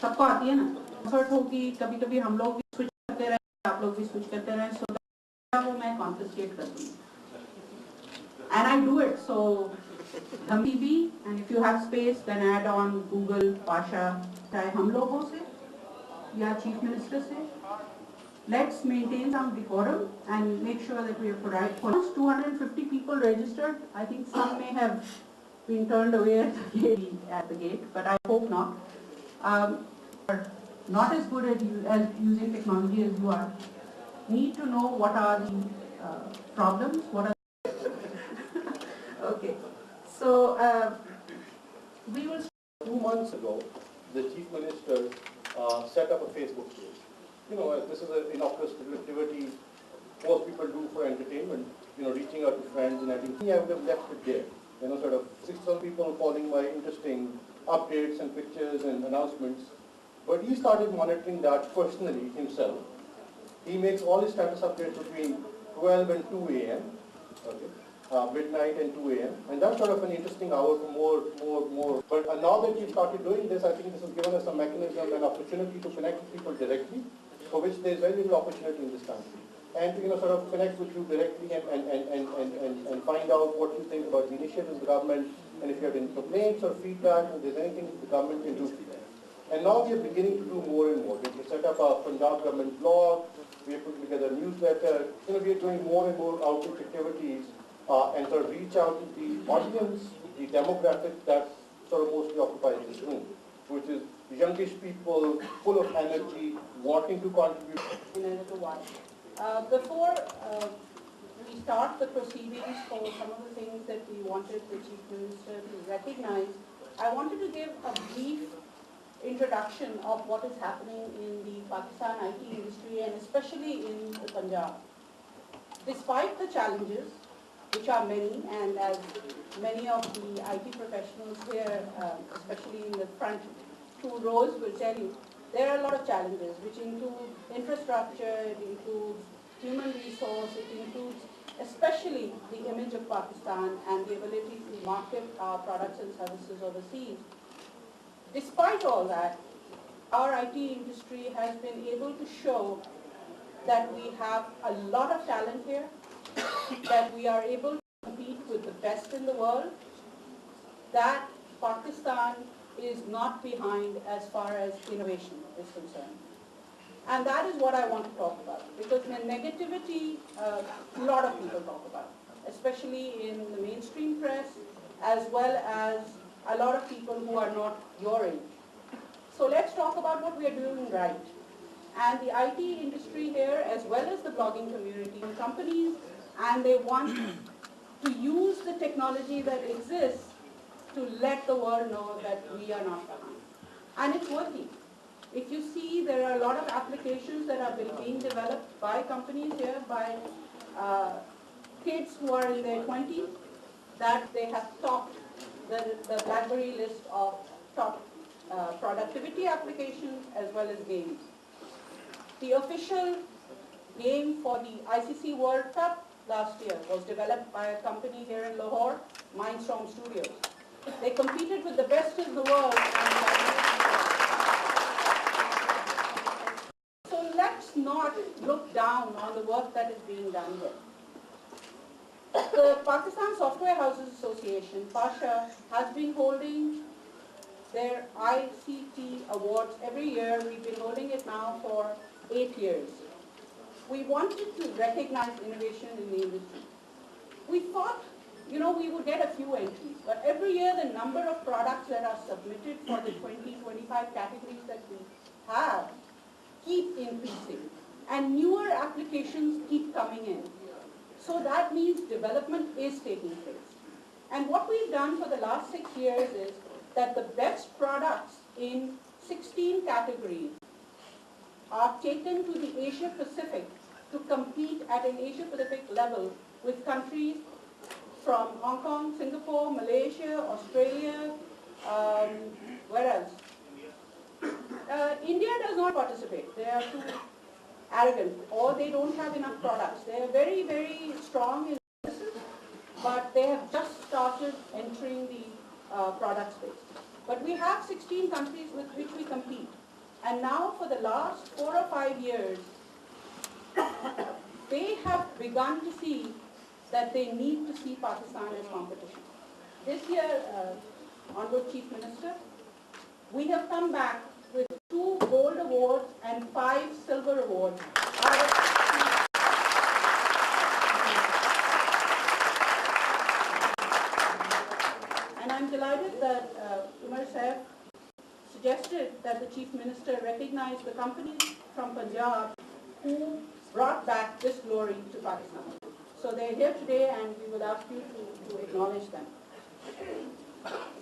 सबको आती है ना, कंफर्ट होगी, कभी-कभी हम लोग भी स्विच करते रहे, आप लोग भी स्विच करते रहे, सो वो मैं कॉन्फिस्केट कर दूँगी. And I do it, so TV, and if you have space, then add on Google, Pasha, चाहे हम लोगों से या Chief Minister से. Let's maintain some decorum and make sure that we are polite. For 250 people registered, I think some may have been turned away at the gate, but I hope not. Not as good as using technology as you are. Need to know what are the problems, what are okay. So we will. 2 months ago, the Chief Minister set up a Facebook page. You know, this is an innocuous activity most people do for entertainment, you know, reaching out to friends, and I think I would have left it there. You know, sort of 6,000 people following my interesting updates and pictures and announcements. But he started monitoring that personally himself. He makes all his status updates between 12 and 2 a.m. Okay. Midnight and 2 a.m. And that's sort of an interesting hour for more. But now that we've started doing this, I think this has given us a mechanism and opportunity to connect with people directly, for which there's very little opportunity in this country. And to, you know, sort of connect with you directly and find out what you think about the initiatives of the government, and if you have any complaints or feedback, if there's anything the government can do. And now we are beginning to do more and more. We set up a Punjab government blog, we are putting together a newsletter, you know, we are doing more and more outreach activities and sort of reach out to the audience, the demographic that sort of mostly occupies this room, which is youngish people, full of energy, wanting to contribute. In a little while. Before we start the proceedings for some of the things that we wanted the Chief Minister to recognize, I wanted to give a brief introduction of what is happening in the Pakistan IT industry and especially in the Punjab. Despite the challenges, which are many, and as many of the IT professionals here, especially in the front two rows will tell you, there are a lot of challenges which include infrastructure, it includes human resource, it includes especially the image of Pakistan and the ability to market our products and services overseas. Despite all that, our IT industry has been able to show that we have a lot of talent here, that we are able to compete with the best in the world, that Pakistan is not behind as far as innovation is concerned. And that is what I want to talk about, because the negativity, a lot of people talk about, especially in the mainstream press, as well as a lot of people who are not your age. So let's talk about what we are doing right. And the IT industry here, as well as the blogging community and companies, and they want to use the technology that exists to let the world know that we are not behind. And it's working. If you see, there are a lot of applications that are being developed by companies here, by kids who are in their 20s, that they have topped the BlackBerry list of top productivity applications as well as games. The official game for the ICC World Cup last year was developed by a company here in Lahore, Mindstorm Studios. They competed with the best in the world. So let's not look down on the work that is being done here. The Pakistan Software Houses Association, PASHA, has been holding their ICT awards every year. We've been holding it now for 8 years. We wanted to recognize innovation in the industry. We thought, you know, we would get a few entries, but every year the number of products that are submitted for the 20-25 categories that we have keep increasing, and newer applications keep coming in. So that means development is taking place. And what we've done for the last 6 years is that the best products in 16 categories are taken to the Asia Pacific to compete at an Asia Pacific level with countries from Hong Kong, Singapore, Malaysia, Australia, where else? India does not participate. They are too arrogant, or they don't have enough products. They are very, very strong in services, but they have just started entering the product space. But we have 16 countries with which we compete. And now for the last 4 or 5 years, they have begun to see that they need to see Pakistan as competition. This year, Honorable Chief Minister, we have come back with 2 gold awards and 5 silver awards. And I'm delighted that Umar Sahib suggested that the Chief Minister recognize the companies from Punjab who brought back this glory to Pakistan. So they're here today and we will ask you to acknowledge them.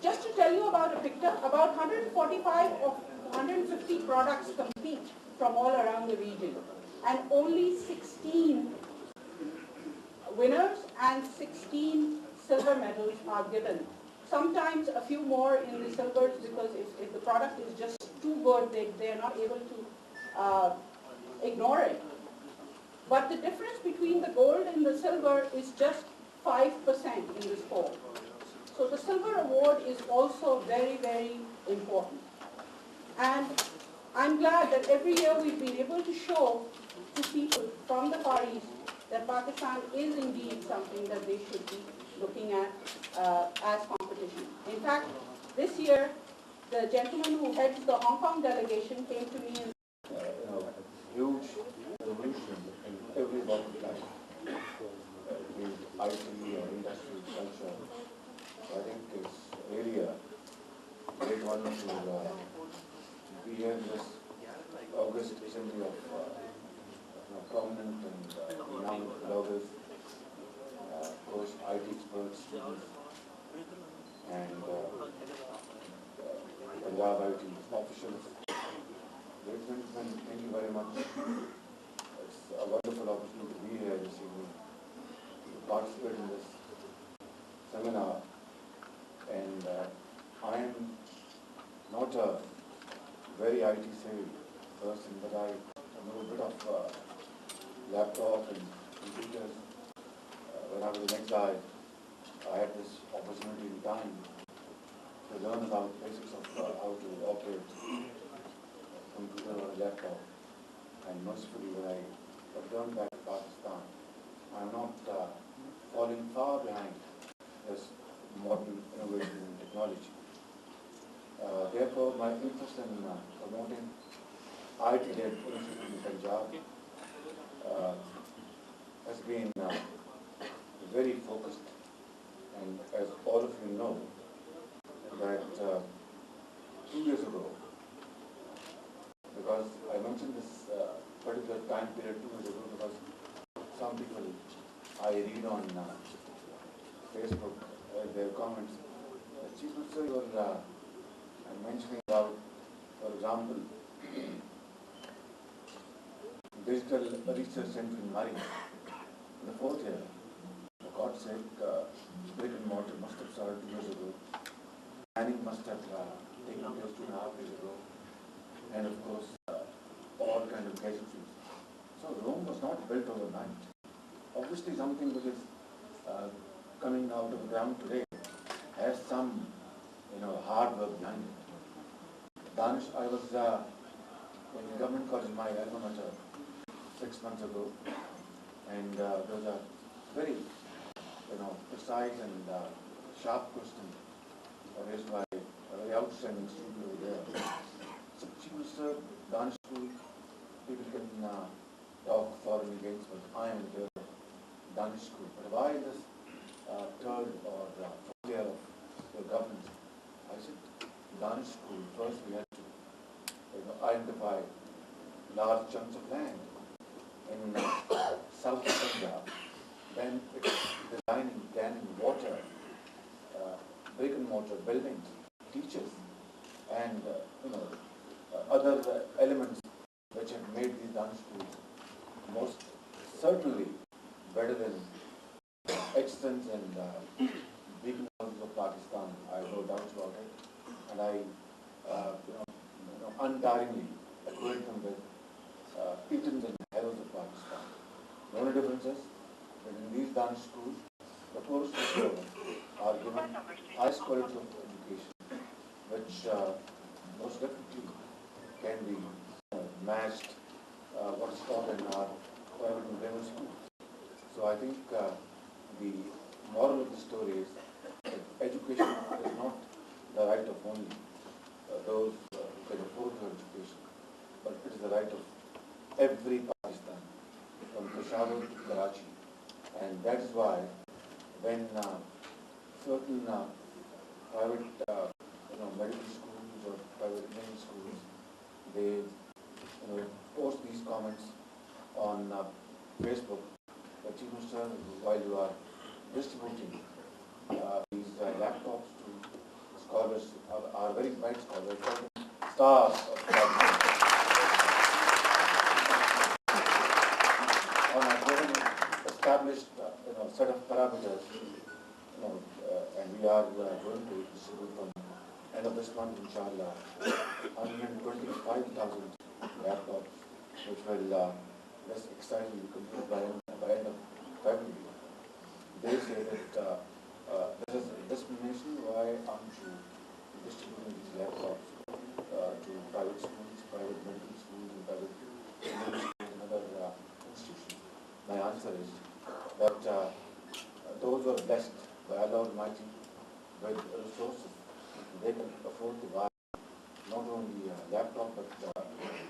Just to tell you about a picture, about 145 of 150 products compete from all around the region, and only 16 winners and 16 silver medals are given. Sometimes a few more in the silvers, because if the product is just too good, they are not able to ignore it. But the difference between the gold and the silver is just 5% in the score. So the silver award is also very, very important. And I'm glad that every year we've been able to show to people from the Far East that Pakistan is indeed something that they should be looking at as competition. In fact, this year, the gentleman who heads the Hong Kong delegation came to me and huge revolution in every walk of life, be it IT or industrial culture. I think it's really a great honor to be here in this August assembly of prominent and renowned bloggers, of course IT experts, students, and Punjab IT officials. Ladies and gentlemen, thank you very much. It's a wonderful opportunity to be here this evening, to participate in this seminar. And I am not a very IT savvy person, but I know a bit of laptop and computers. When I was in exile, I had this opportunity in time to learn about the basics of how to operate a computer or a laptop. And mercifully, when I returned back to Pakistan, I am not falling far behind this modern innovation and technology. Therefore, my interest in promoting IT-led initiatives in Punjab has been very focused. And as all of you know, that 2 years ago, because I mentioned this particular time period 2 years ago because some people I read on Facebook, their comments, Chief Minister, you are mentioning about, for example, digital research center in Mari, in the 4th year. For God's sake, brick and mortar must have started 2 years ago. Planning must have taken place 2.5 years ago. And of course, all kind of gadgetry. So Rome was not built overnight. Obviously, something which is coming out of the ground today has some, hard work behind it. Danish, I was in government college in my alma mater 6 months ago, and there was a very, precise and sharp question raised by a very outstanding student over there. So she was Danish school. People can talk foreign against, but I am there. Danish school. But why this third or fourth year of your government? I said, Danish school, first we had to identify large chunks of land in South Punjab, then designing, planning, water, brick and mortar buildings, teachers, and other elements which have made these Danish schools most certainly better than excellence and beacon houses of Pakistan. I have no doubts about it, and I untiringly acquaint them with Etons and Hells of Pakistan. The only difference is that in these Danish schools, the poorest of children are given highest quality of education, which most definitely can can be matched what is taught in our private and grammar school. So I think the moral of the story is that education is not the right of only those who can afford to education, but it is the right of every Pakistan, from Peshawar to Karachi. And that is why when certain private medical schools or private engineering schools, they post these comments on Facebook, that Chief Minister, while you are distributing these laptops to scholars, are very bright scholars, stars of Pakistan, on a very established set of parameters, and we are going to distribute from end of this month, inshallah, 125,000 laptops, which will just excitingly be completed by end of February. They say that this is discrimination. Why aren't you distributing these laptops to private schools, private medical schools, and private engineering schools and other institutions? My answer is that those who are blessed by Allah Almighty with resources, they can afford to buy not only a laptop but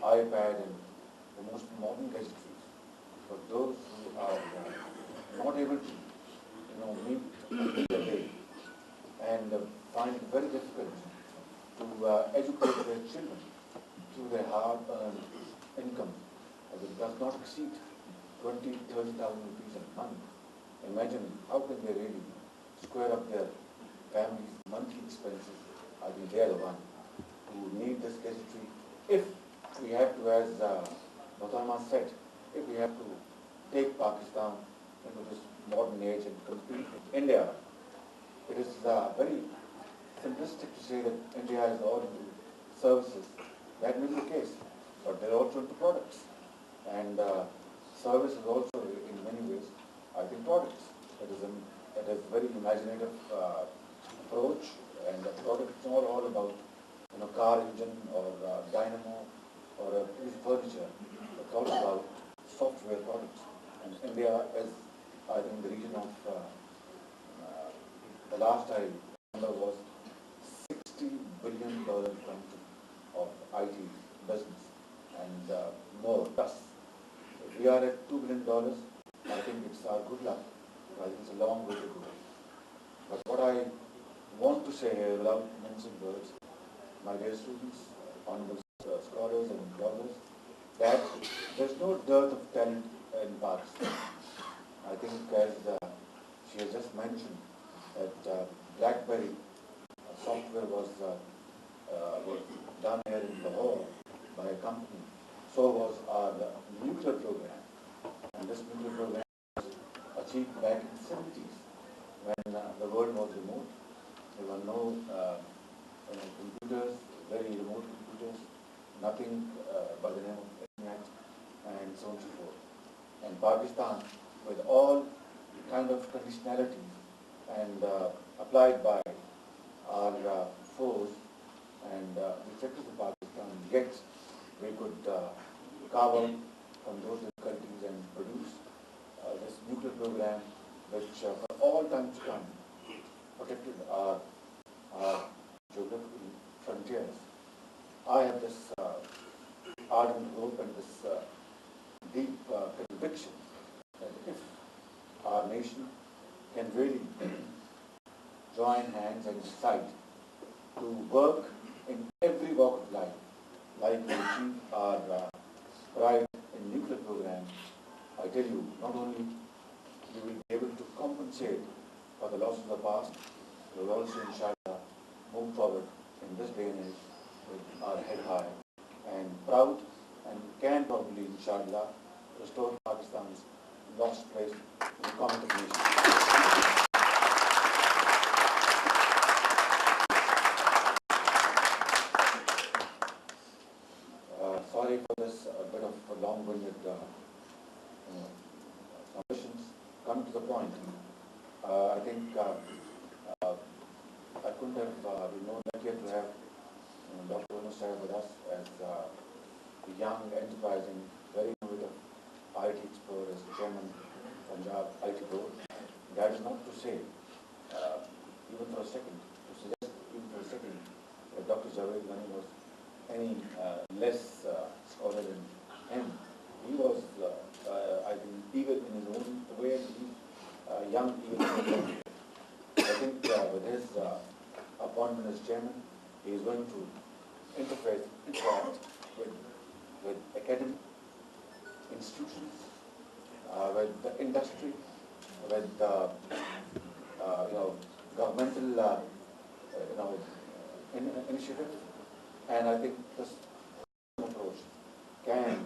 iPad and the most modern gadgetries. For those who are not able to meet the day and find it very difficult to educate their children through their hard-earned income, as it does not exceed 20,000 to 30,000 rupees a month. Imagine how can they really square up their family's monthly expenses. I think they are the one who need this gadgetry. If we have to, as Mohtama said, if we have to take Pakistan into this modern age and compete with India, it is very simplistic to say that India is all into services. That may be the case, but they're also into products. And service is also, in many ways, I think, products. It is very imaginative approach, and the product is not all about car engine or dynamo or a piece of furniture. It's all about software products. And India is, I think, the region of the last I remember was $60 billion country of IT business and more. Thus, if we are at $2 billion, I think it's our good luck. I think it's a long way to go. But what I want to say here, without mincing words, my dear students, honorable scholars and bloggers, that there's no dearth of talent in Pakistan. I think, as she has just mentioned, that BlackBerry software was done here in Lahore by a company. So was our nuclear program. And this nuclear program was achieved back in the 70s when the world was remote. There were no computers, very remote computers, nothing by the name of internet, and so on and so forth. And Pakistan, with all kind of conditionalities and applied by our foes and rejected the Pakistan, yet we could carve out from those difficulties and produce this nuclear program which for all time to come protected our geographical frontiers. I have this ardent hope and this deep conviction that if our nation can really join hands and decide to work in every walk of life, like we achieve our pride in nuclear program, I tell you, not only we will be able to compensate for the losses of the past, we will also, inshallah, move forward in this day and age with our head high and proud, and can probably, inshallah, restore Pakistan's lost place in the common of nations. Sorry for this bit of long-winded conditions. Coming to the point, I think I couldn't have been more lucky to have Dr. Onus with us as young, enterprising, very innovative IT expert as chairman of Punjab IT Board. That is not to say, even for a second, to suggest even for a second that Dr. Javed Ghani was any less scholar than him. He was, I think, eager in his own way, and he's young, eager. I think with his appointment as chairman, he is going to interact with academic institutions, with the industry, with governmental initiatives, and I think this approach can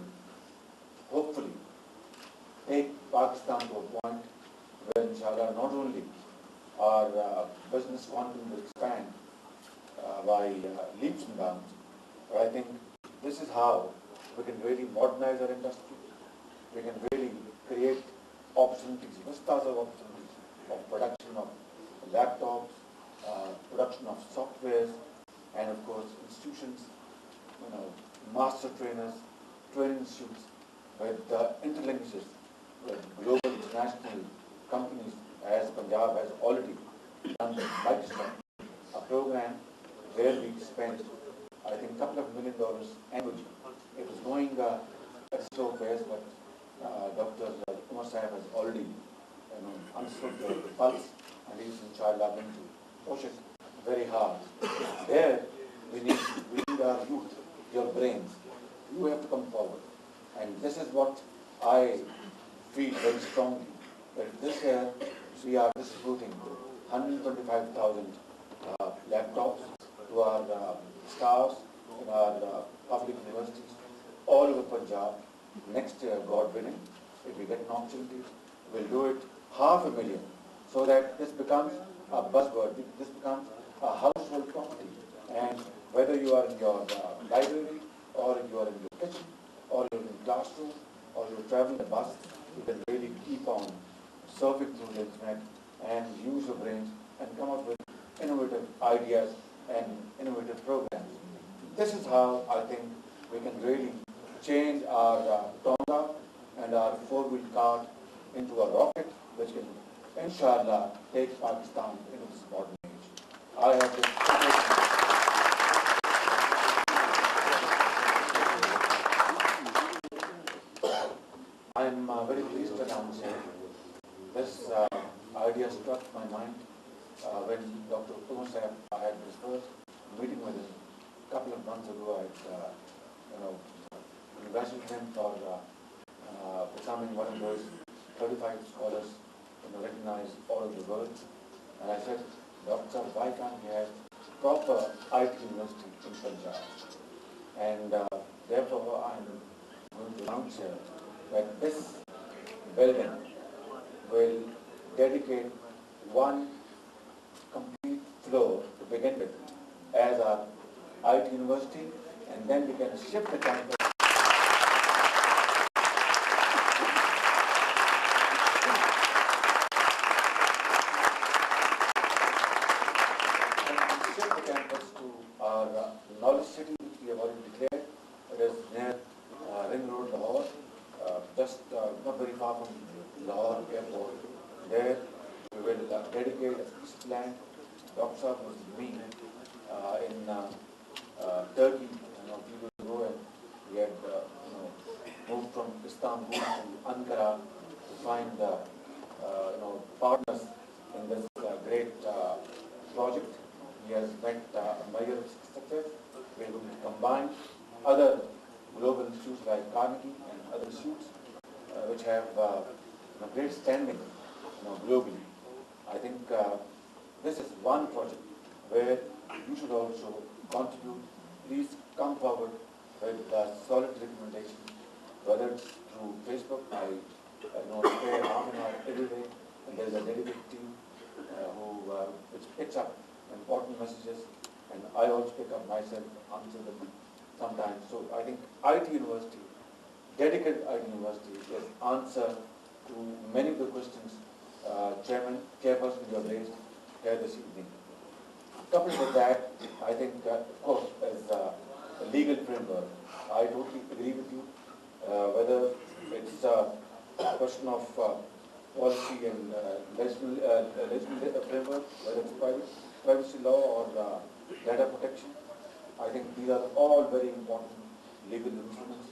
hopefully take Pakistan to a point where, inshallah, not only our business quantum will expand by leaps and bounds, but I think this is how we can really modernize our industry. We can really create opportunities, vistas of opportunities of production of laptops, production of softwares, and of course institutions, master trainers, training institutes with interlinkages with global international companies, as Punjab has already done with Microsoft, a program where we spent, I think, a couple of $1 million annually. It was going at a slow pace, but Dr. Umar Sahib has already understood the pulse, and he's inshallah going to push it very hard. There, we need our youth, your brains. You have to come forward. And this is what I feel very strongly, that this year we are distributing 125,000 laptops to our stars in our public universities all over Punjab. Next year, God willing, if we get an opportunity, we'll do it 500,000, so that this becomes a buzzword, this becomes a household property. And whether you are in your library, or if you are in your kitchen, or you're in the classroom, or you're traveling the bus, you can really keep on surfing through the internet and use your brains and come up with innovative ideas and innovative programs. This is how I think we can really change our Tonga and our four-wheel cart into a rocket, which can, inshallah, take Pakistan into this modern age. I have this. I am very pleased to announce this idea struck my mind when Dr. Umar Sahib, I had his first meeting with him a couple of months ago. I congratulated him for becoming one of those 35 scholars recognized all over the world. And I said, Doctor, why can't we have proper IT university in Punjab? And therefore, I'm going to announce here that this building will dedicate one complete floor to begin with as our IT university, and then we can shift the campus. Our knowledge city, which we have already declared. It is near Ring Road, Lahore, just not very far from Lahore Airport. There we will dedicate a piece of land. Dr. Saab was with me in Turkey a few years ago, and we had moved from Istanbul to Ankara to find partners in this great project. He has met a measure of success. We are going to combine other global institutes like Carnegie and other institutes which have great standing globally. I think this is one project where you should also contribute. Please come forward with solid recommendation, whether it's through Facebook. I spare half an hour every day, and there is a dedicated team which picks up important messages, and I also pick up myself, answer them sometimes. So I think IT University, dedicated IT University, is answer to many of the questions Chairperson, you have raised here this evening. Coupled with that, I think, of course, as a legal framework, I totally agree with is a question of policy and legislative framework, whether it's privacy law or data protection. I think these are all very important legal instruments,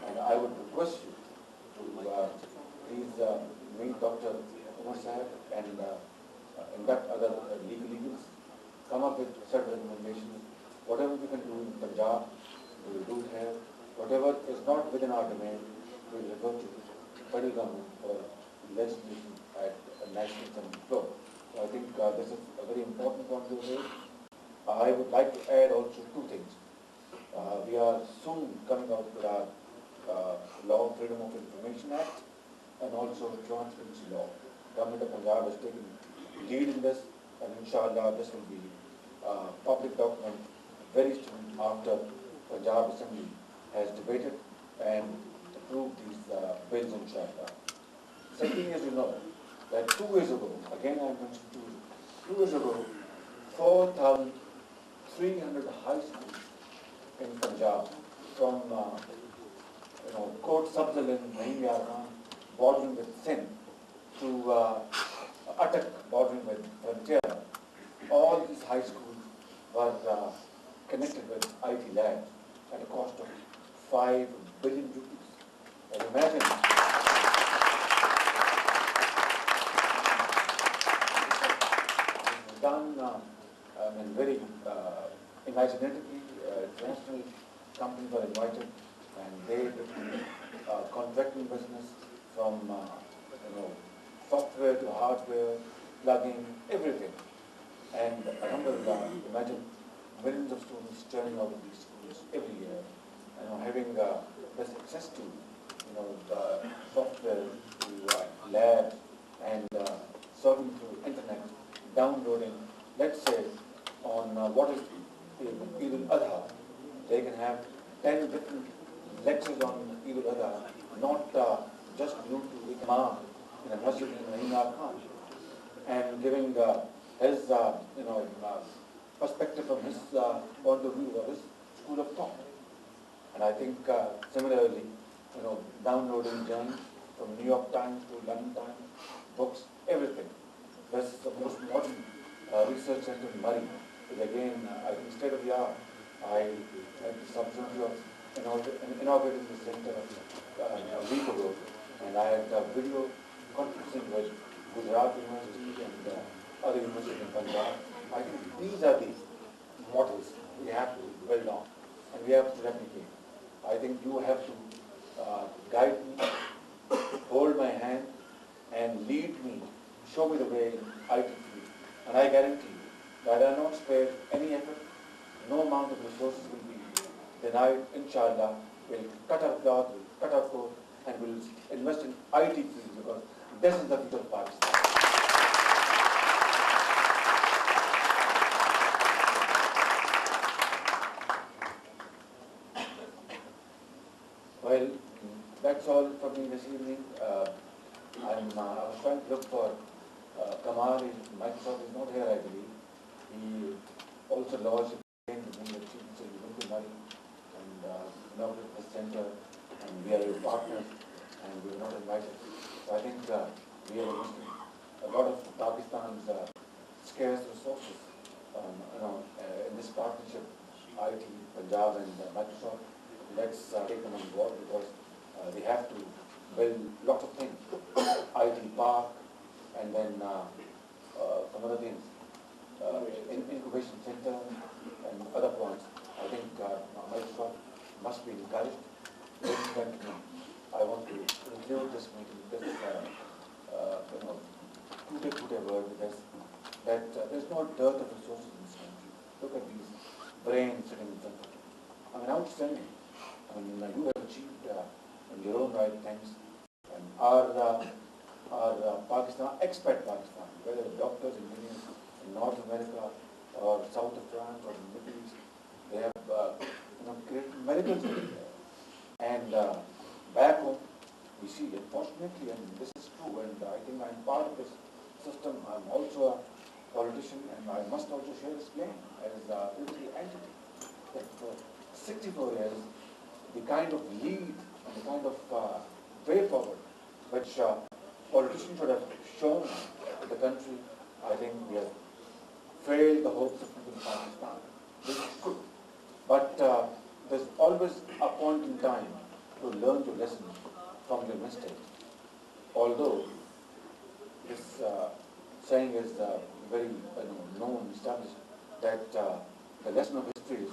and I would request you to please meet Dr. Umar Sahib and induct other legals, come up with set recommendations. Whatever we can do in Punjab, we will do it here. Whatever is not within our domain, we will refer to federal government for legislation at a national floor. So I think this is a very important point to raise. I would like to add also two things. We are soon coming out with our Law of Freedom of Information Act and also Transparency Law. Government of Punjab has taken lead in this, and inshallah this will be public document very soon after Punjab Assembly has debated and approved these bills inshallah. Second thing is, you know, that 2 years ago, again I mentioned 2 years ago, 4,300 high schools in Punjab from Kot Sabzal in Mahim bordering with Sindh to Attak bordering with Frontier. All these high schools were connected with IT labs at a cost of 5 billion rupees. And imagine it was done very imaginatively. International companies were invited, and they did contracting business from software to hardware, plugging, everything. And alhamdulillah, imagine millions of students turning out of these schools every year, having this access to the software, to labs, and serving through internet, downloading. Let's say on what is Eid al-Adha, they can have 10 different lectures on Eid al-Adha, not just glued to Imam in a masjid in Mahim Khan, and giving his perspective from his point of view or his school of thought. And I think similarly, downloading journals from New York Times to London Times, books, everything. This is the most modern research center in Murray. Again, I think state of the art. I had the opportunity of inaugurating the center a week ago, and I had video conferencing with Gujarat University and other universities in Punjab. I think these are the models we have to build on, and we have to replicate. I think you have to guide me, hold my hand, and lead me, show me the way in IT field. And I guarantee you that I will not spare any effort. No amount of resources will be denied. Inshallah, we'll cut our cloth, we'll cut our coat, and we'll invest in IT field, because this is the future of Pakistan. Well, that's all for me this evening. I was trying to look for Kamal. Microsoft is not here, I believe. He also lodged a complaint with me that he said, "You to Murray and inaugurate the center, and we are your partners, and we were not invited." So I think we are wasting a lot of Pakistan's scarce resources in this partnership, IT, Punjab and Microsoft. Let's take them on board, because they have to build lots of things, IT park, and then some other things, incubation center and other points. I think Microsoft must be encouraged. Ladies and gentlemen, I want to conclude this meeting with this, two-day word with this, that there's no dearth of resources in this country. Look at these brains sitting in front of you. I mean, outstanding. I mean, you have achieved in your own right things. And our Pakistan, expat Pakistan, whether doctors, engineers in North America or South of France or the Middle East, they have created miracles over there. And back home, we see, unfortunately, and this is true, and I think I'm part of this system. I'm also a politician, and I must also share this blame as a political entity. That for 64 years, the kind of lead and the kind of way forward, which politicians should have shown the country. I think we have failed the hopes of people in Pakistan. This is true. But there's always a point in time to learn your lesson from your mistakes. Although this saying is very known, established, that the lesson of history is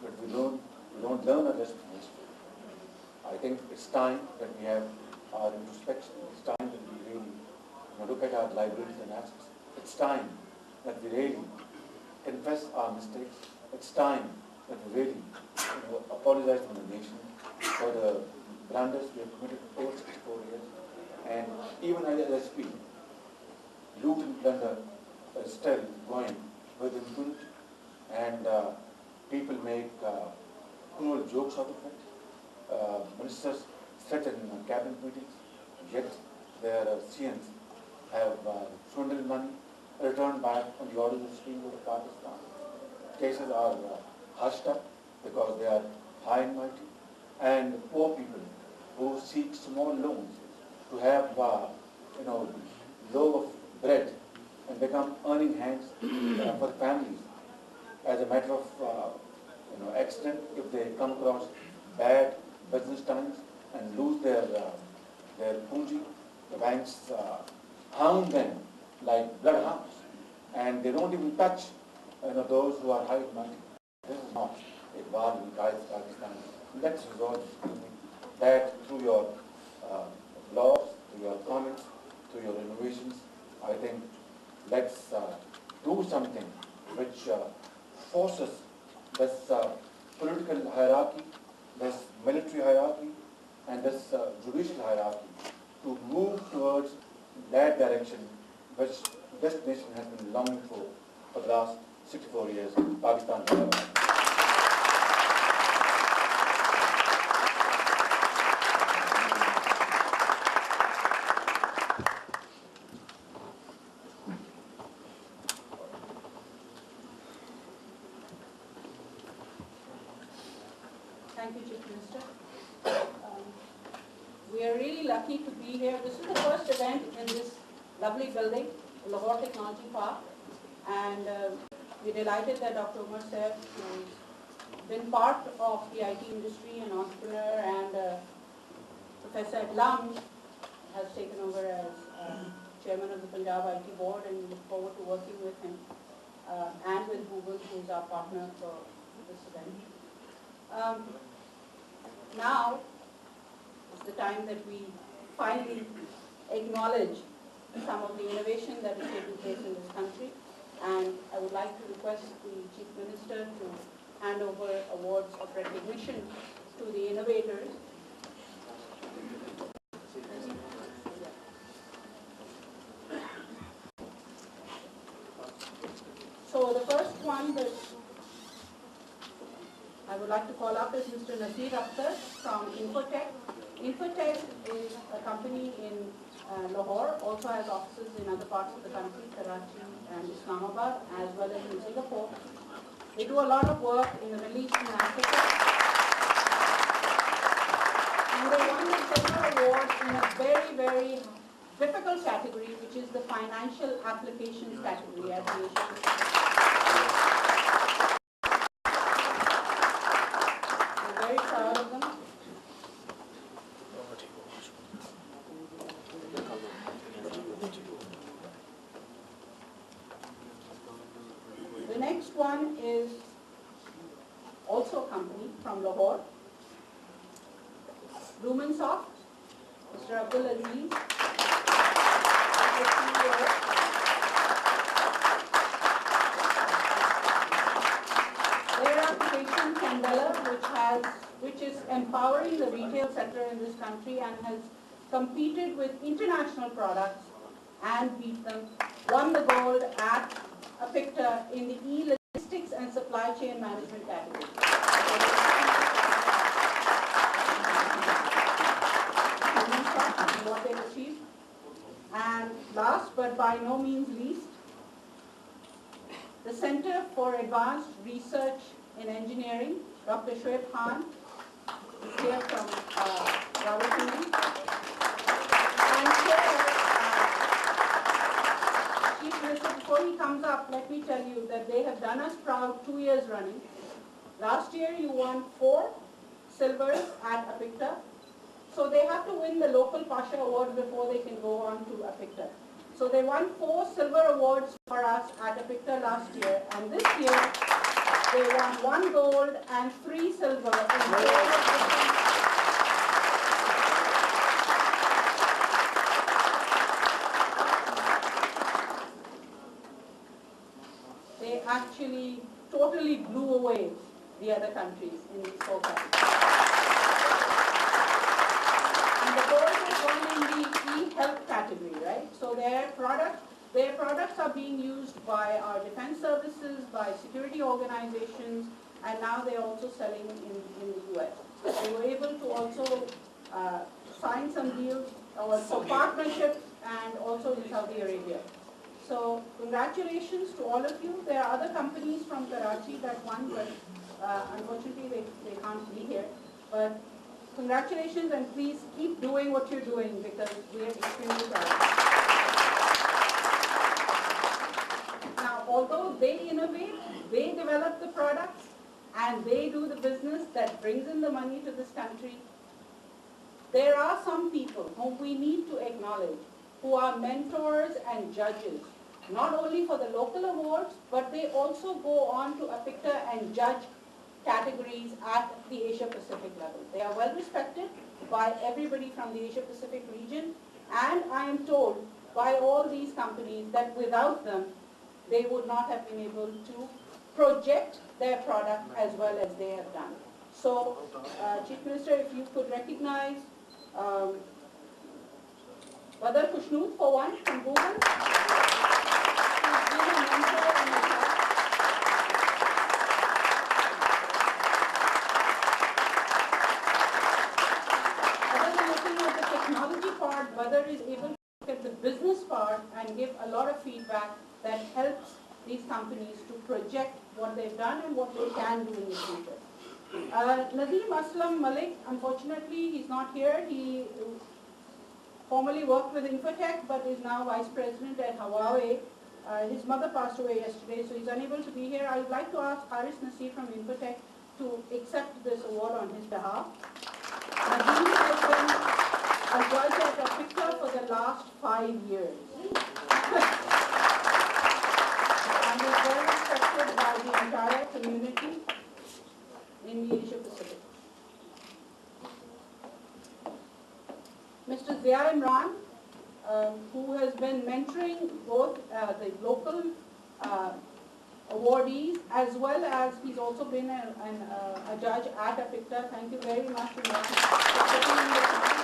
that we don't learn a lesson from history. I think it's time that we have our introspection. It's time that we really look at our libraries and assets. It's time that we really confess our mistakes. It's time that we really apologize to the nation for the blunders we have committed over 64 years. And even as I speak, loot and plunder is still going with impunity, and people make cruel jokes out of it. Ministers sit in cabinet meetings, yet their CNs have swindled money, returned back on the orders of the Supreme Court of Pakistan. Cases are hushed up because they are high and mighty, and poor people who seek small loans to have loaf of bread and become earning hands for families as a matter of accident if they come across bad business times and lose their punji. The banks hound them like bloodhounds, and they don't even touch those who are high and mighty. This is not a war in Pakistan. Let's resolve that through your laws, through your comments, through your innovations. I think let's do something which forces this political hierarchy, this military hierarchy, and this judicial hierarchy to move towards that direction which this nation has been longing for the last 64 years, Pakistan. Thank you, Chief Minister. We are really lucky to be here. This is the first event in this lovely building, Lahore Technology Park, and we're delighted that Dr. Umar Saif, who's been part of the IT industry, an entrepreneur, and Professor at LUM, has taken over as chairman of the Punjab IT board, and we look forward to working with him and with Google, who's our partner for this event. Now is the time that we finally acknowledge some of the innovation that is taking place in this country, and I would like to request the Chief Minister to hand over awards of recognition to the innovators. So the first one that I would like to call up is Mr. Nasir Akhtar from Infotech. Infotech is a company in Lahore, also has offices in other parts of the country, Karachi and Islamabad, as well as in Singapore. They do a lot of work in the Middle East and Africa. And they won the silver award in a very, very difficult category, which is the financial applications category at the Asia. Very proud of them. The next one is also a company from Lahore, Lumensoft, Mr. Abdul Aziz, the CEO. Their application Candela, which is empowering the retail sector in this country and has competed with international products and beat them, won the gold at AVSEQ01 in the e-logistics and supply chain management category. What they achieved. And last but by no means least, the Center for Advanced Research in Engineering, Dr. Shoaib Khan, is here from Rawalpindi. let me tell you that they have done us proud 2 years running. Last year you won 4 silvers at AVSEQ01. So they have to win the local Pasha award before they can go on to AVSEQ01. So they won 4 silver awards for us at AVSEQ01 last year, and this year they won 1 gold and 3 silver in 4 different. They actually totally blew away the other countries in these 4 categories. And the gold was won in the e-health category, right? So their products are being used by our defense services, by security organizations, and now they're also selling in the US. They were able to also sign some deals for partnerships and also in Saudi Arabia. So congratulations to all of you. There are other companies from Karachi that won, but unfortunately they can't be here. But congratulations, and please keep doing what you're doing because we are extremely proud. Now, although they innovate, they develop the products, and they do the business that brings in the money to this country, there are some people whom we need to acknowledge who are mentors and judges, not only for the local awards, but they also go on to AVSEQ01 and judge categories at the Asia Pacific level. They are well respected by everybody from the Asia Pacific region, and I am told by all these companies that without them, they would not have been able to project their product as well as they have done. So, Chief Minister, if you could recognize Badr Kushnood for one from Google. He's been a mentor and a coach. Other than looking at the technology part, Badr is able to look at the business part and give a lot of feedback that helps these companies to project what they've done and what they can do in the future. Nazeem Aslam Malik, unfortunately, he's not here. He formerly worked with Infotech, but is now Vice President at Huawei. His mother passed away yesterday, so he's unable to be here. I would like to ask Haris Nasir from Infotech to accept this award on his behalf. Nazeem has been a judge at AVSEQ01 for the last 5 years. And is well respected by the entire community in the Asia Pacific. Mr. Zia Imran, who has been mentoring both the local awardees as well as he's also been a judge at AVSEQ01. Thank you very much for taking the time.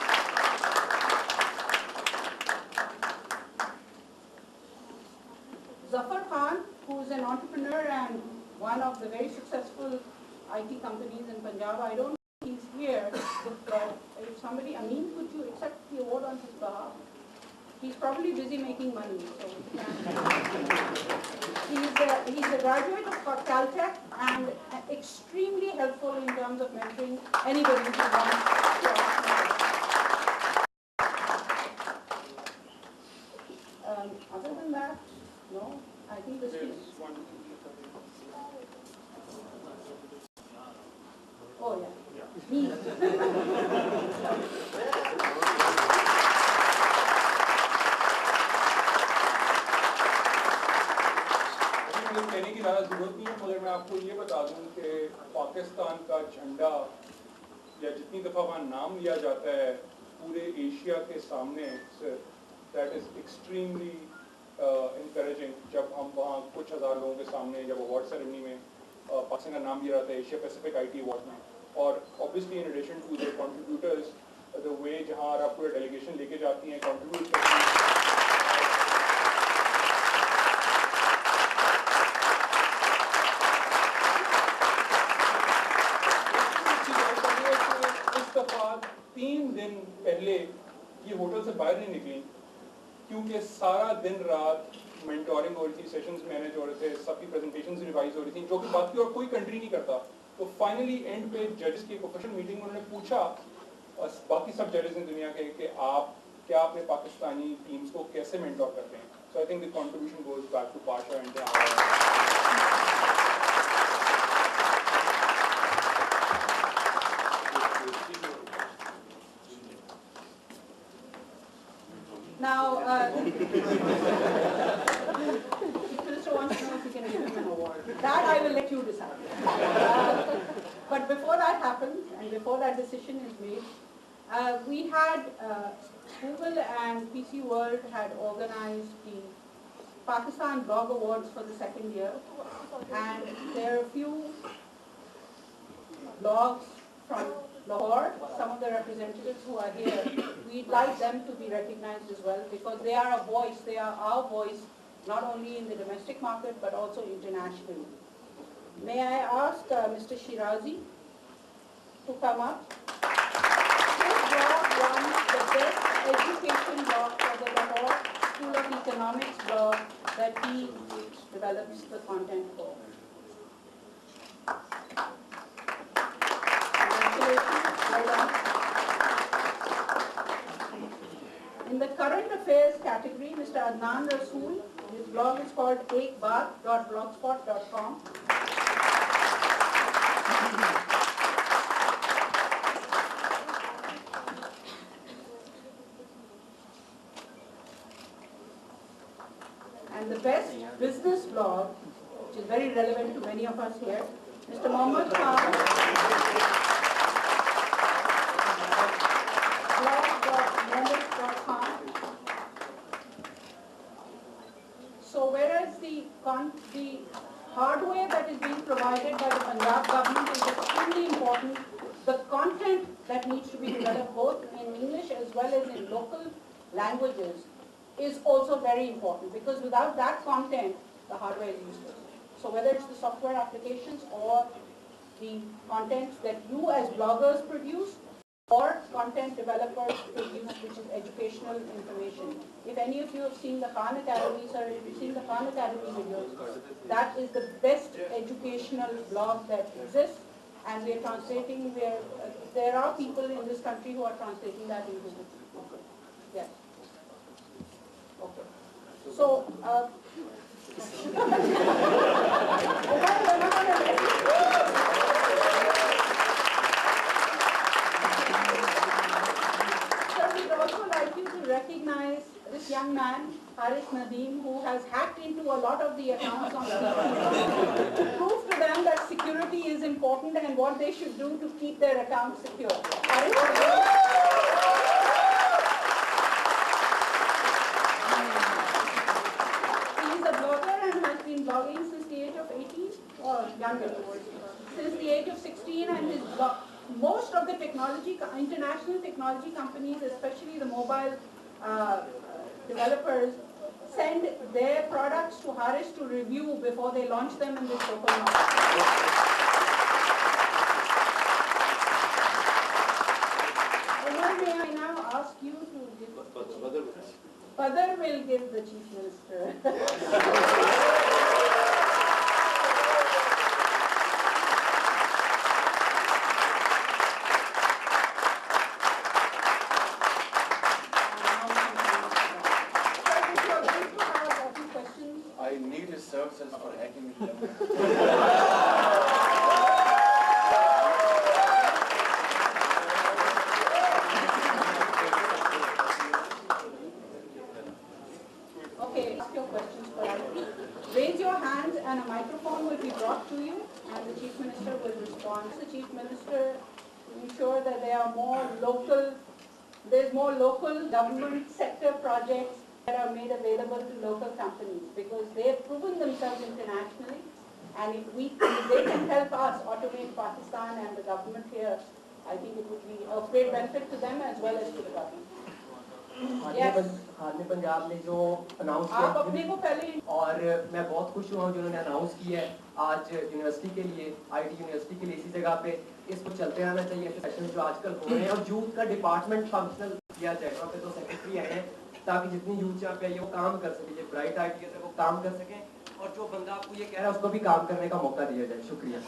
Zafar Khan, who is an entrepreneur and one of the very successful IT companies in Punjab. I don't know if he's here, but if somebody, Amin, could you accept the award on his behalf? He's probably busy making money, so we can't. He's a graduate of Caltech and extremely helpful in terms of mentoring anybody who wants to ask. Other than that, no, I think this is. Oh yeah. Me. कहने की ज़्यादा ज़रूरत नहीं है, मगर मैं आपको ये बता दूं कि पाकिस्तान का झंडा या जितनी दफ़ा वहाँ नाम लिया जाता है पूरे एशिया के सामने, दैट इज़ एक्सट्रीमली encouraging. जब हम वहाँ कुछ हज़ार लोगों के सामने जब अवार्ड सेरेमनी में पाकिस्तान का नाम लिया जाता है एशिया पैसिफिक IT अवार्ड में, और obviously in addition to the contributors the way जहाँ आप पूरे डेलीगेशन लेके जाती हैं कंट्रीब्यूट करती हैं, इस दफ़ा 3 दिन पहले ये होटल से बाहर नहीं निकली क्योंकि सारा दिन रात मेंटोरिंग हो रही थी, सेशंस मैनेज हो रहे थे, सबकी प्रेजेंटेशंस रिवाइज हो रही थी, जो कि बाकी और कोई कंट्री नहीं करता। तो फाइनली एंड पे जजेस की प्रोफेशनल मीटिंग में उन्होंने पूछा बाकी सब जजेस in दुनिया के कि आप क्या अपने पाकिस्तानी टीम्स को कैसे मेंटोर करते हैं? So I think the contribution goes back to Pasha and Now, Minister wants to know if you can give him an award. That I will let you decide. But before that happens, and before that decision is made, we had, Google and PC World had organized the Pakistan Blog Awards for the second year. And there are a few blogs from Lahore, some of the representatives who are here, we'd like them to be recognized as well because they are a voice, they are our voice, not only in the domestic market but also internationally. May I ask Mr. Shirazi to come up? This blog won the best education blog for the Lahore School of Economics blog that he develops the content for. In the current affairs category, Mr. Adnan Rasool, his blog is called ekbaat.blogspot.com. And the best business blog, which is very relevant to many of us here, Mr. Mohammed Khan. So whereas the hardware that is being provided by the Punjab government is extremely important, the content that needs to be developed both in English as well as in local languages is also very important because without that content, the hardware is useless. So whether it's the software applications or the content that you as bloggers produce, or content developers produce, which is educational information. If any of you have seen the Khan Academy, sir, if you've seen the Khan Academy videos, that is the best educational blog that exists, and we are translating. There are people in this country who are translating that into Google. Yes. Okay. So. Recognize this young man, Haris Nadeem, who has hacked into a lot of the accounts on the to prove to them that security is important and what they should do to keep their accounts secure. Haris he is a blogger and has been blogging since the age of 18 or younger, since the age of 16, and his blog. Most of the international technology companies, especially the mobile developers, send their products to Haris to review before they launch them in this local market. May I now ask you to give... Father will give the Chief Minister. Services for hacking them. Okay, ask your questions politely. Raise your hands and a microphone will be brought to you and the Chief Minister will respond. The Chief Minister to ensure that there's more local government sector projects that are made available to local companies because they have proven themselves internationally, and if they can help us automate Pakistan and the government here, I think it would be of great benefit to them as well as to the government. हाल में पंजाब ने जो announce किया आप अपने को पहले और मैं बहुत खुश हुआ हूँ जिन्होंने अनाउंस किया है आज यूनिवर्सिटी के लिए आईटी यूनिवर्सिटी के लिए इसी जगह पे इसको चलते रहना चाहिए सेशन जो आजकल हो रहे हैं और यूथ का डिपार्टमेंट फंक्शनल किया जाए वहाँ पे तो सेक्रेटरी आए हैं ताकि जितनी यूथ यहाँ पे आई वो काम कर सके जो ब्राइट आइडियाज है वो काम कर सके और जो बंदा आपको ये कह रहा है उसको भी काम करने का मौका दिया जाए। शुक्रिया।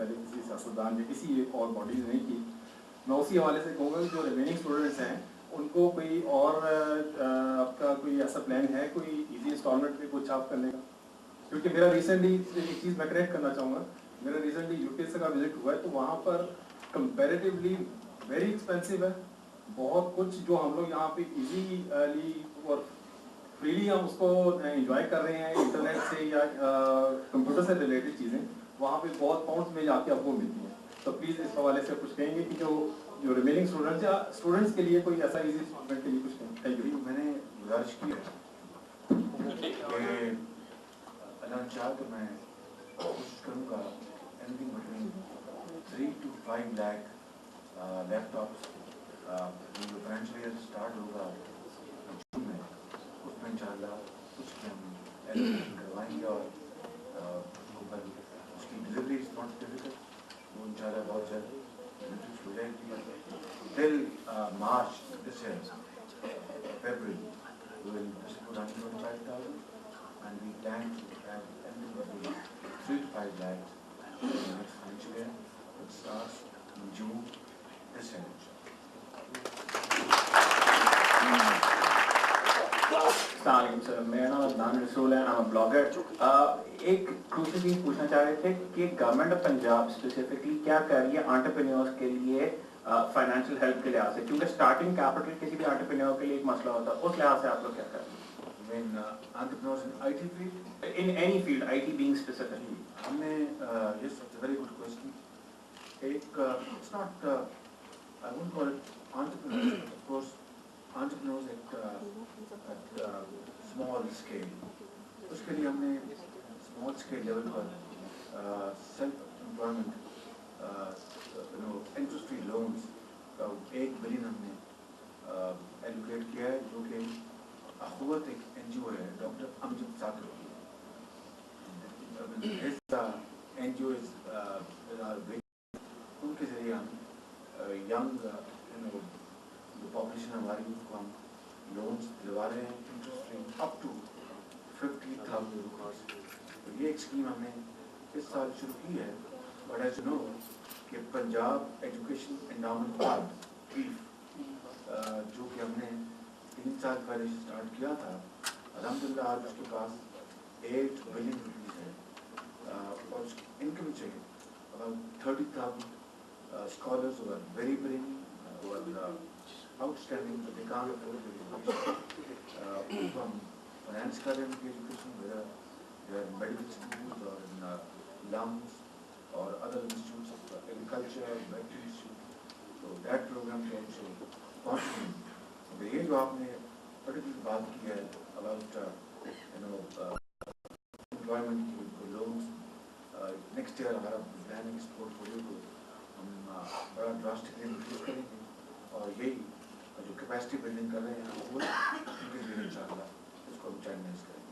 पहले किसी सियासतदान या किसी और बॉडीज ने की। मैं उसी हवाले से कहूँगा कि जो रिमेनिंग स्टूडेंट्स हैं उनको कोई और आपका कोई ऐसा प्लान है कोई इजी इंस्टॉलमेंट पे कुछ आप करने का? क्योंकि मेरा रिसेंटली एक चीज़ मैं करेक्ट करना चाहूँगा, मेरा रिसेंटली यूपीएससी का विजिट हुआ है तो वहाँ पर कंपैरेटिवली वेरी एक्सपेंसिव है। बहुत कुछ जो हम लोग यहाँ पे इजीली और फ्रीली हम उसको एंजॉय कर रहे हैं इंटरनेट से या कंप्यूटर से रिलेटेड चीज़ें, वहाँ पे बहुत पाउंड्स में जाके आपको मिलती हैं। तो प्लीज़ इस हवाले से कुछ कहेंगे कि जो रिमेनिंग स्टूडेंट्स या स्टूडेंट्स के लिए कोई ऐसा इजी स्टूडेंट के लिए कुछ कहें। Thank you. मैंने गुजारिश की है कि अल्लाह चाह तो मैं कोशिश करूँगा anything between 3 to 5 lakh laptops जो फाइनेंशियल ईयर स्टार्ट होगा जून में, उसमें इंशाल्लाह कुछ हम एलोकेशन करवाएंगे और उसकी डिलीवरी इज नॉट डिफिकल्ट, वो इंशाल्लाह बहुत जल्द हो जाएगी। Till March this year February we will distribute 125,000 and we plan to have everything between 3 to 5 lakhs in the next financial year. It starts in June this year. Sir, मेरा नाम अदनान रसूल है, I'm a blogger. एक दूसरी चीज पूछना चाह रहे थे कि गवर्नमेंट ऑफ पंजाब स्पेसिफिकली क्या कर रही है एंटरप्रेन्योर्स के लिए फाइनेंशियल हेल्प के लिहाज से, क्योंकि स्टार्टिंग कैपिटल किसी भी एंटरप्रेन्योर के लिए एक मसला होता है, उस लिहाज से आप लोग क्या कर रहे हैं? When entrepreneurs in IT field, in any field, IT being specific. हमने yes, it's a very good question. It's not I won't call it entrepreneurs, of course entrepreneurs at small scale. उसके लिए हमने small scale level पर self employment interest free loans का 1 billion हमने allocate किया है, जो कि अखुवत एक NGO है डॉक्टर अमजद साकिर की। His NGO is उनके जरिए हम यंग जो पॉपुलेशन हमारी उनको हम लोन्स दिलवा रहे हैं interest free up to 50,000 rupees. तो ये एक स्कीम हमने इस साल शुरू की है, बट एज यू नो कि पंजाब एजुकेशन एंडाउमेंट फंड जो कि हमने 3 साल पहले स्टार्ट किया था, अल्हम्दुलिल्लाह आज उसके पास 8 बिलियन रुपीज़ है और उसकी इनकम चाहिए about 30,000 scholars who are very brilliant, who are outstanding, but they can't afford the education. From finance कर रहे हैं उनकी education, whether they are in medical institutes or in LUMS or other institutes of agriculture, veterinary institute. So that program is also possible. तो ये जो आपने particular बात की है about employment की loans, next year हमारा प्लान है इस पोर्टफोलियो को हम बड़ा ड्रास्टिकली इंक्रीज करेंगे और यही जो कैपेसिटी बिल्डिंग कर रहे हैं वो इंशाल्लाह इसको हम चैलेंज करेंगे।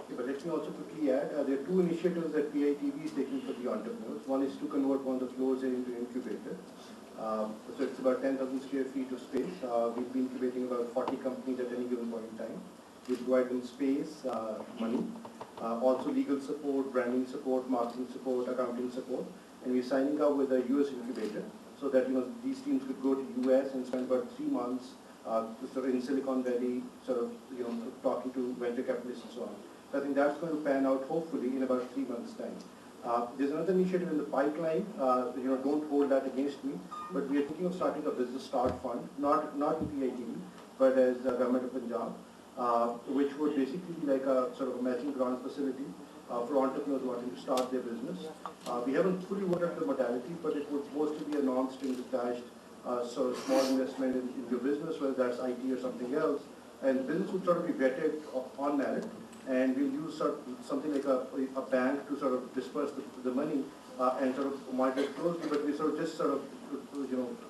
Yeah, but let me also quickly add, there are 2 initiatives that PITV is taking for the entrepreneurs. One is to convert one of the floors into an incubator. So it's about 10,000 square feet of space. We've been incubating about 40 companies at any given point in time. We provide them space, money, also legal support, branding support, marketing support, accounting support, and we're signing up with a US incubator so that these teams could go to US and spend about 3 months sort of in Silicon Valley, sort of talking to venture capitalists and so on. So I think that's going to pan out hopefully in about 3 months' time. There's another initiative in the pipeline. Don't hold that against me, but we are thinking of starting a business start fund, not in PITV, but as Government of Punjab. Which would basically be like a sort of a matching grant facility for entrepreneurs wanting to start their business. We haven't fully worked out the modality, but it would mostly be a non-strings attached sort of small investment in your business, whether that's IT or something else. And business would sort of be vetted on merit, and we'll use something like a bank to sort of disperse the money and sort of monitor it closely, but we're just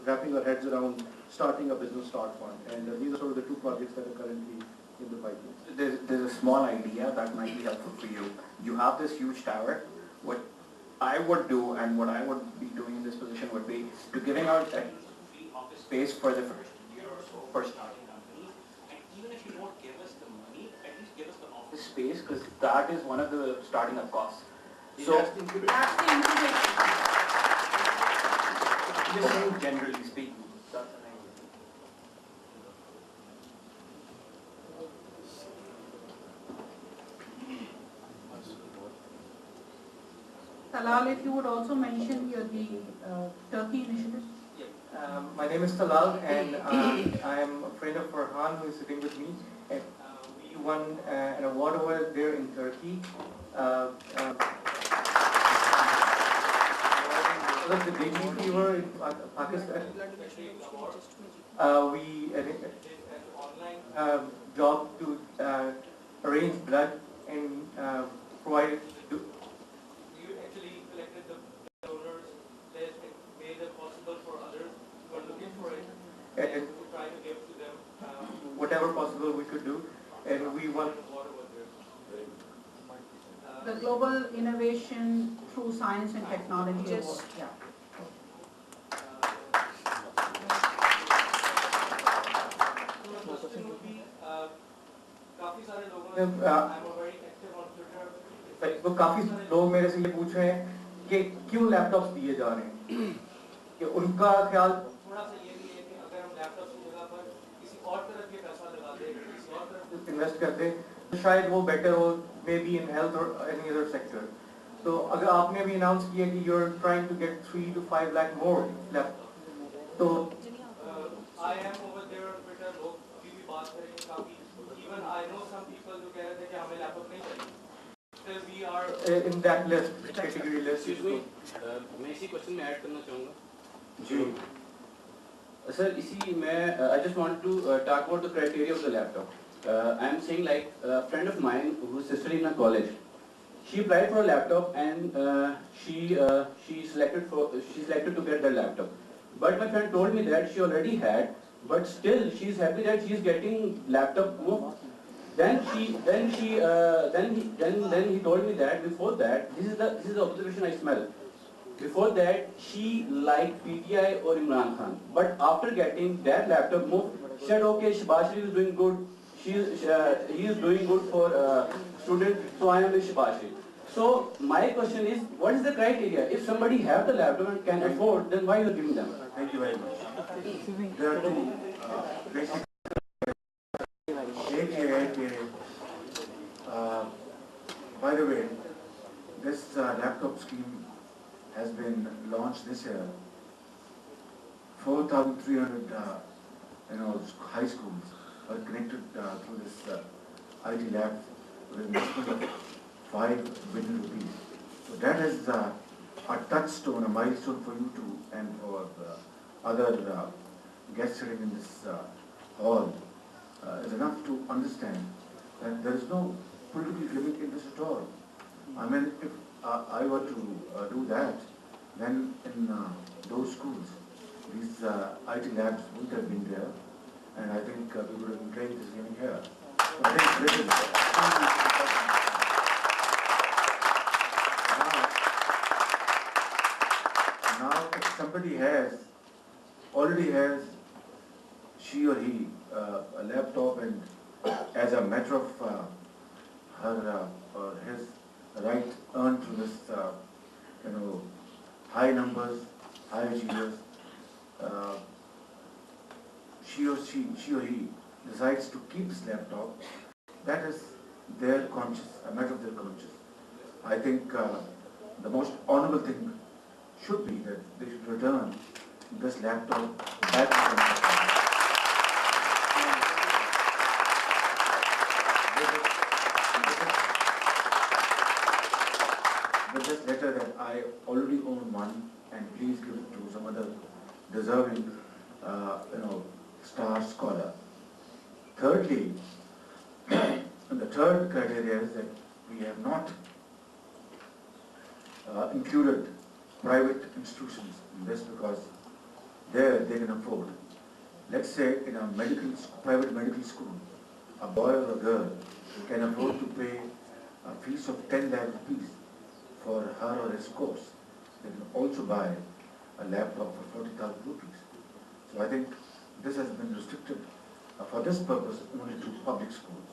wrapping our heads around starting a business start fund. And these are sort of the 2 projects that are currently in the pipeline. There's a small idea that might be helpful for you. You have this huge tower. What I would do and what I would be doing in this position would be to giving out free office space for the first year or so for starting companies. And even if you don't give us the money, at least give us the office space, because that is one of the starting up costs. So That's the incubation. just saying generally speaking. Talal, if you would also mention here the Turkey initiative. My name is Talal, and I am a friend of Farhan, who is sitting with me. And, we won an award over there in Turkey. The dengue fever in Pakistan. We did an online job to arrange blood and provide it to. You actually collected the donors that made it possible for others who are looking for it, and to try to give to them whatever possible we could do, and we won an award over there. The Global Innovation through Science and Technology Award. Yeah. तो काफी लोग मेरे से ये पूछ रहे हैं कि क्यों लैपटॉप्स दिए जा रहे हैं, कि उनका ख्याल थोड़ा सा ये भी है कि अगर हम लैपटॉप की जगह पर किसी और तरफ ये पैसा लगा दें, किसी और तरफ इन्वेस्ट कर दें, तो शायद वो बेटर हो, मे बी इन हेल्थ और एनी अदर सेक्टर. तो अगर आपने भी अनाउंस किया कि you are trying to get 3 to 5 lakh more laptop, तो I am over there Twitter लोग भी बात करेंगे काफी. Even I know some people जो कह रहे थे कि हमें लैपटॉप नहीं चाहिए. We are in that list, category list. Excuse me, मैं इसी क्वेश्चन में ऐड करना चाहूँगा. जी. Sir, इसी मैं I just want to talk about the criteria of the laptop. I am saying like a friend of mine whose sister in a college, she applied for a laptop and she selected to get the laptop. But my friend told me that she already had, but still she is happy that she is getting laptop more. Then he told me that before that, this is the observation I smell. Before that, she liked PTI or Imran Khan. But after getting that laptop move, she said, okay, Shibashri is doing good. He is doing good for student, so I am with Shibashri. So my question is, what is the criteria? If somebody have the laptop and can afford, then why you are giving them? Thank you very much. There are two basic. By the way, this laptop scheme has been launched this year. 4,300 high schools are connected through this IT lab with an investment of 5 billion rupees. So that is a touchstone, a milestone for you two and for other guests sitting in this hall. Is enough to understand that there is no political gimmick in this at all. I mean, if I were to do that, then in those schools, these IT labs wouldn't have been there, and I think we would have been playing this game here. So I think this is now, if somebody already has, she or he, a laptop, and as a matter of her or his right earned through this, high numbers, high achievers, she or he decides to keep this laptop, that is their conscience, a matter of their conscience. I think the most honorable thing should be that they should return this laptop back to them. With this letter that I already own one, and please give it to some other deserving, star scholar. Thirdly, the third criteria is that we have not included private institutions in this because there they can afford. Let's say in a private medical school, a boy or a girl can afford to pay a fees of 10 lakh rupees for her or his course. They can also buy a laptop for 40,000 rupees. So I think this has been restricted for this purpose only to public schools.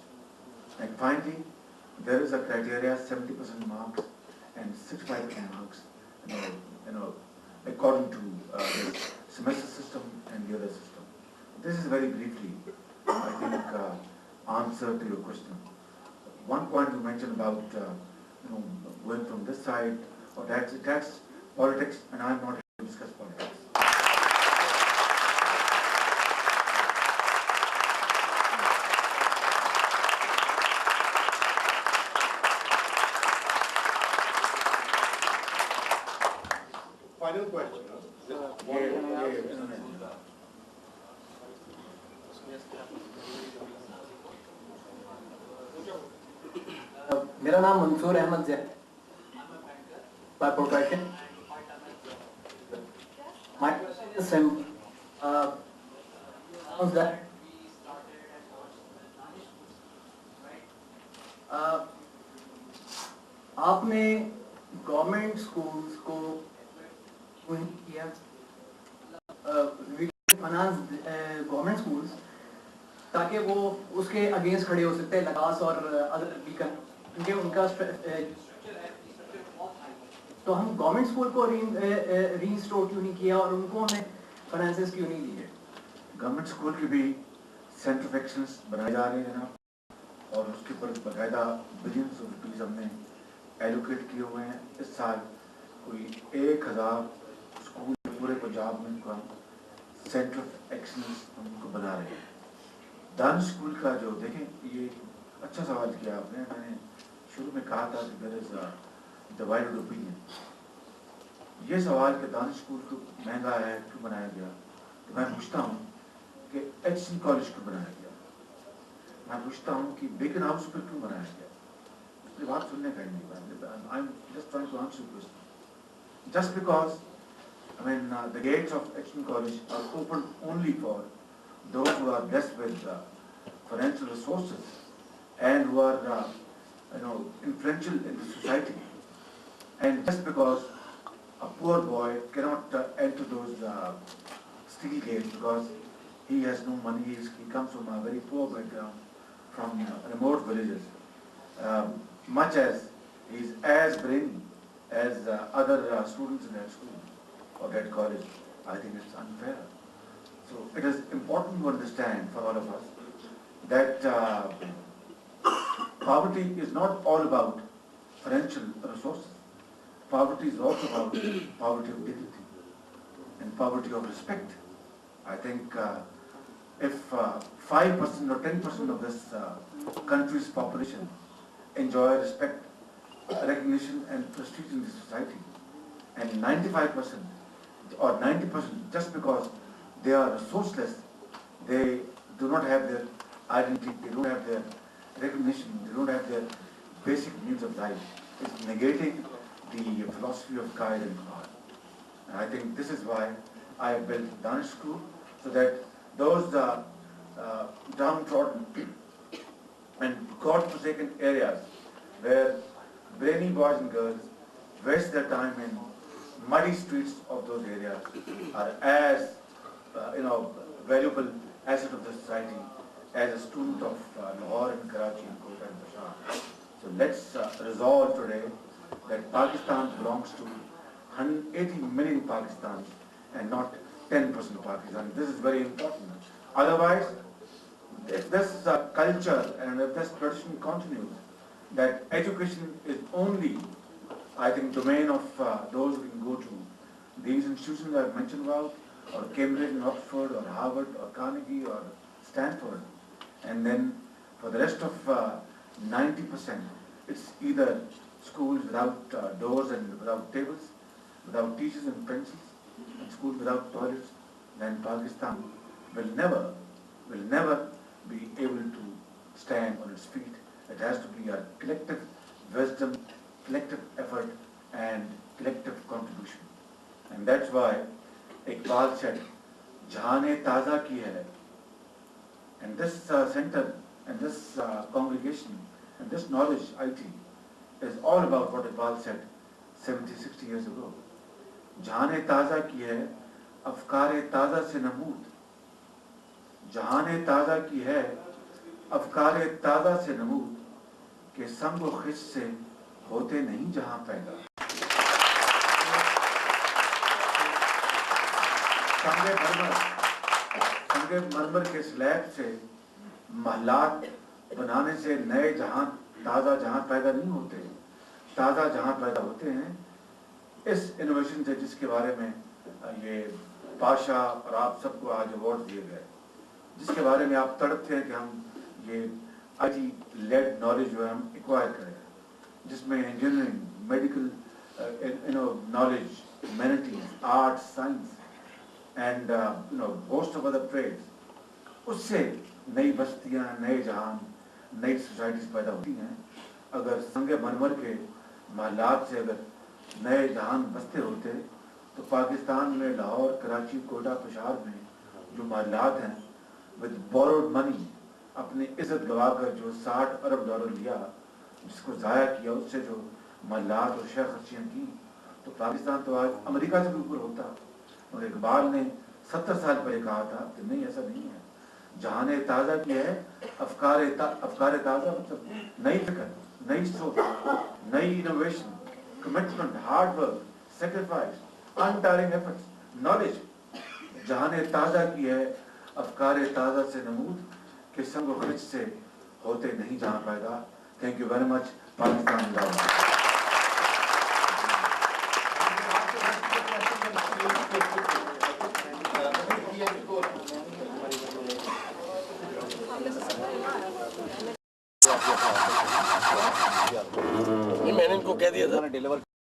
And finally, there is a criteria 70% marks and 65% marks, according to this this is very briefly, I think, answer to your question. One point you mentioned about, going from this side, or that's politics, and I'm not here to discuss politics. Final question. मेरा नाम मंसूर अहमद है by profession. My question is simple. How's that? आपने government schools को किया finance government schools ताकि वो उसके against खड़े हो सकते हैं लगास और अदर वीकन क्योंकि उनका तो हम गवर्नमेंट स्कूल को रीइंस्टोर क्यों नहीं किया और उनको हमें फाइनेंसेस क्यों नहीं दिए? गवर्नमेंट स्कूल की भी सेंटर ऑफ एक्सलेंस बनाए जा रहे हैं जनाब, और उसके ऊपर बाकायदा बिलियंस ऑफ रुपीज हमने एलोकेट किए हुए हैं। इस साल कोई 1000 स्कूल पूरे पंजाब में उनको हम सेंटर ऑफ एक्सलेंस उनको बना रहे हैं। दानिश स्कूल का जो देखें, ये अच्छा सवाल किया आपने। मैंने शुरू में कहा था कि देयर इज डिवाइडेड ओपिनियन। ये सवाल कि दानिश स्कूल को महंगा है क्यों बनाया गया, तो मैं पूछता हूँ कि एचसी कॉलेज क्यों बनाया गया। मैं पूछता हूँ कि बेकन हाउस पर क्यों बनाया गया। ये बात सुनने का ही नहीं। I am just trying to answer question. Just because I mean, the gates of Exton College are open only for those who are blessed with financial resources and who are, influential in the society. And just because a poor boy cannot enter those steel gates because he has no money, he comes from a very poor background, from remote villages, much as he is as brainy as other students in that school or that college, I think it's unfair. So it is important to understand for all of us that poverty is not all about financial resources. Poverty is also about poverty of dignity and poverty of respect. I think if 5% or 10% of this country's population enjoy respect, recognition and prestige in the society, and 95% or 90% just because they are resourceless, they do not have their identity, they don't have their recognition, they don't have their basic needs of life. It's negating the philosophy of guide and God. And I think this is why I have built Danish School, so that those downtrodden and God-forsaken areas where brainy boys and girls waste their time in muddy streets of those areas are as valuable asset of the society as a student of Lahore and Karachi and Kota and Peshawar. So let's resolve today that Pakistan belongs to 180 million Pakistanis and not 10% of Pakistan. This is very important. Otherwise, if this culture and if this tradition continues, that education is only, I think, domain of those who can go to these institutions I've mentioned about, or Cambridge and Oxford, or Harvard, or Carnegie, or Stanford, and then for the rest of 90%, it's either schools without doors and without tables, without teachers and pencils, and schools without toilets, then Pakistan will never be able to stand on its feet. It has to be a collective wisdom, collective effort, and collective contribution. And that's why Iqbal said, "Jahane taza ki hai." And this center and this congregation and this knowledge IT is all about what Iqbal said 70, 60 years ago. "Jahane taza ki hai, afkare taza se namood." Jahane taza ki hai, afkare taza se namood, ke sango khis se hote nahi jahan paida. Sange bharbar संगमरमर के slab से महलात बनाने से नए जहां ताज़ा जहां पैदा नहीं होते, ताज़ा जहां पैदा होते हैं। इस इनोवेशन से जिसके बारे में ये पाशा और आप सबको आज अवार्ड दिए गए, जिसके बारे में आप तड़पते हैं कि हम ये आईटी लेड नॉलेज जो है हम एक्वायर करें, जिसमें engineering, medical knowledge, humanities, arts, science and most of other trades, उससे नई बस्तियां, नए जहान, नई सोसाइटीज पैदा होती हैं। अगर संगमरमर के महलात से अगर नए जहान बसते होते तो पाकिस्तान में लाहौर, कराची, कोटा, पेशावर में जो महलात हैं विद बोरोड मनी, अपनी इज्जत गवाकर जो 60 अरब डॉलर लिया, जिसको ज़ाया किया, उससे जो महलात और शह खर्चियाँ की, तो पाकिस्तान तो आज अमेरिका से भी ऊपर होता। और इकबाल ने 70 साल पहले कहा था कि नहीं, ऐसा नहीं है। जहां ने ताज़ा किया है अफकार ताज़ा, मतलब नई फिक्र, नई सोच, नई innovation, commitment, hard work, sacrifice, untiring efforts, knowledge. जहां ने ताज़ा किया है अफकार ताज़ा से नमूद के संग व खर्च से होते नहीं जहां पैदा। Thank you very much. Pakistan जिंदाबाद। मैंने इनको कह दिया था डिलीवर